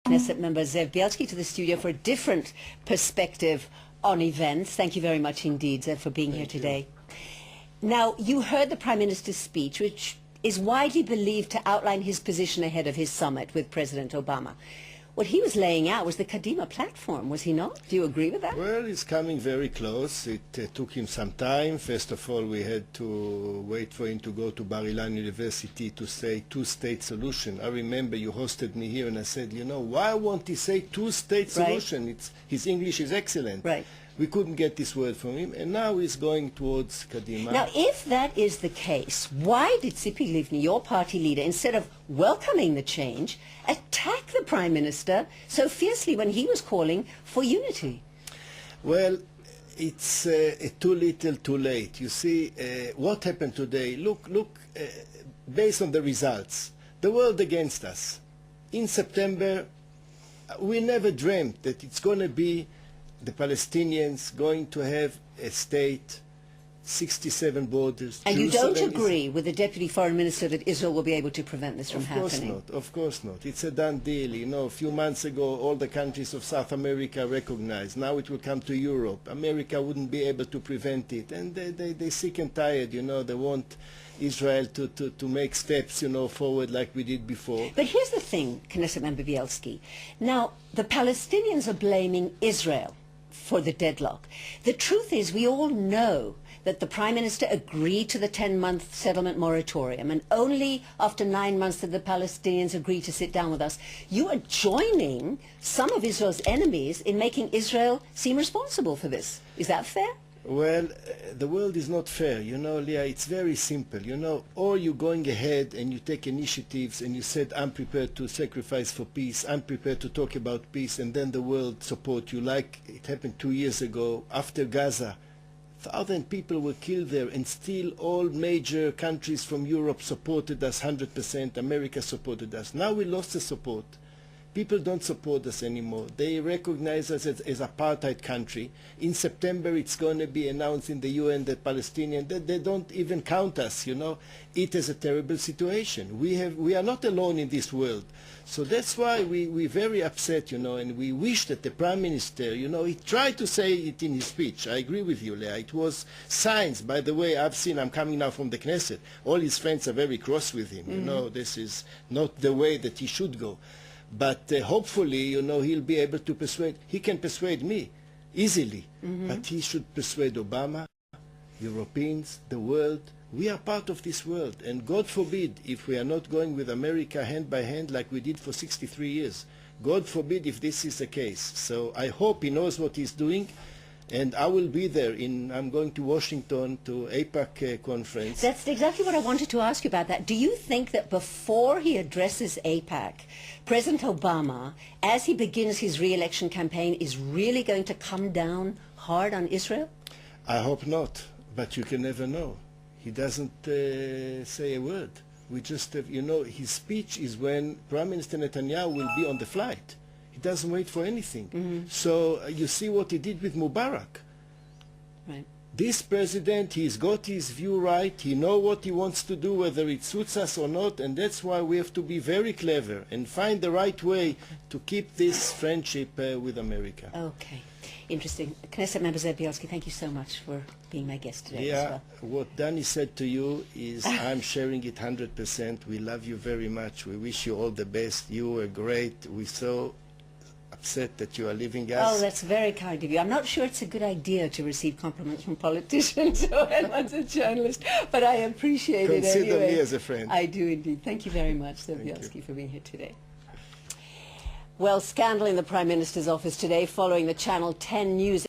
Knesset member Ze'ev Bielski to the studio for a different perspective on events. Thank you very much indeed, Ze'ev, for being here today. Now, you heard the Prime Minister's speech, which is widely believed to outline his position ahead of his summit with President Obama. What he was laying out was the Kadima platform, was he not? Do you agree with that? Well, it's coming very close. It took him some time. First of all, we had to wait for him to go to Bar-Ilan University to say two-state solution. I remember you hosted me here and I said, you know, why won't he say two-state solution? Right. His English is excellent. Right. We couldn't get this word from him, and now he's going towards Kadima. Now, if that is the case, why did Tzipi Livni, your party leader, instead of welcoming the change, attack the Prime Minister so fiercely when he was calling for unity? Well, it's too little, too late. You see, what happened today, look, based on the results, the world against us. In September, we never dreamt that it's going to be the Palestinians going to have a state, 67 borders. And you don't agree with the Deputy Foreign Minister that Israel will be able to prevent this from happening? Of course not. It's a done deal. You know, a few months ago, all the countries of South America recognized. Now it will come to Europe. America wouldn't be able to prevent it. And they're sick and tired, you know. They want Israel to make steps, you know, forward like we did before. But here's the thing, Knesset member Bielski. Now, the Palestinians are blaming Israel for the deadlock. The truth is, we all know that the Prime Minister agreed to the 10-month settlement moratorium, and only after 9 months did the Palestinians agree to sit down with us. You are joining some of Israel's enemies in making Israel seem responsible for this. Is that fair? Well, the world is not fair, you know, Leah. It's very simple, you know. Or you're going ahead and you take initiatives and you said, I'm prepared to sacrifice for peace, I'm prepared to talk about peace, and then the world support you, like it happened 2 years ago after Gaza. 1,000 people were killed there, and still all major countries from Europe supported us 100%. America supported us. Now we lost the support. People don't support us anymore. They recognize us as apartheid country. In September, it's going to be announced in the UN that Palestinians, they don't even count us, you know. It is a terrible situation. We are not alone in this world. So that's why we're very upset, you know, and we wish that the Prime Minister, you know, he tried to say it in his speech. I agree with you, Leah. It was signs. By the way, I'm coming now from the Knesset. All his friends are very cross with him. You know, this is not the way that he should go. But hopefully, you know, he'll be able to persuade. He can persuade me easily. But he should persuade Obama, Europeans, the world. We are part of this world. And God forbid if we are not going with America hand by hand like we did for 63 years. God forbid if this is the case. So I hope he knows what he's doing. And I will be there. I'm going to Washington to AIPAC conference. That's exactly what I wanted to ask you about that. Do you think that before he addresses AIPAC, President Obama, as he begins his re-election campaign, is really going to come down hard on Israel? I hope not, but you can never know. He doesn't say a word. We just have, you know, his speech is when Prime Minister Netanyahu will be on the flight. He doesn't wait for anything. So you see what he did with Mubarak. Right. This president, he's got his view right. He knows what he wants to do, whether it suits us or not, and that's why we have to be very clever and find the right way to keep this friendship with America. Okay. Interesting. Knesset member Ze'ev Bielski, thank you so much for being my guest today as well. What Danny said to you is I'm sharing it 100%. We love you very much. We wish you all the best. You were great. We're so upset that you are leaving us. Oh, that's very kind of you. I'm not sure it's a good idea to receive compliments from politicians and as a journalist, but I appreciate it anyway. Consider me as a friend. I do indeed. Thank you very much, Ze'ev Bielski, for being here today. Well, scandal in the Prime Minister's office today following the Channel 10 news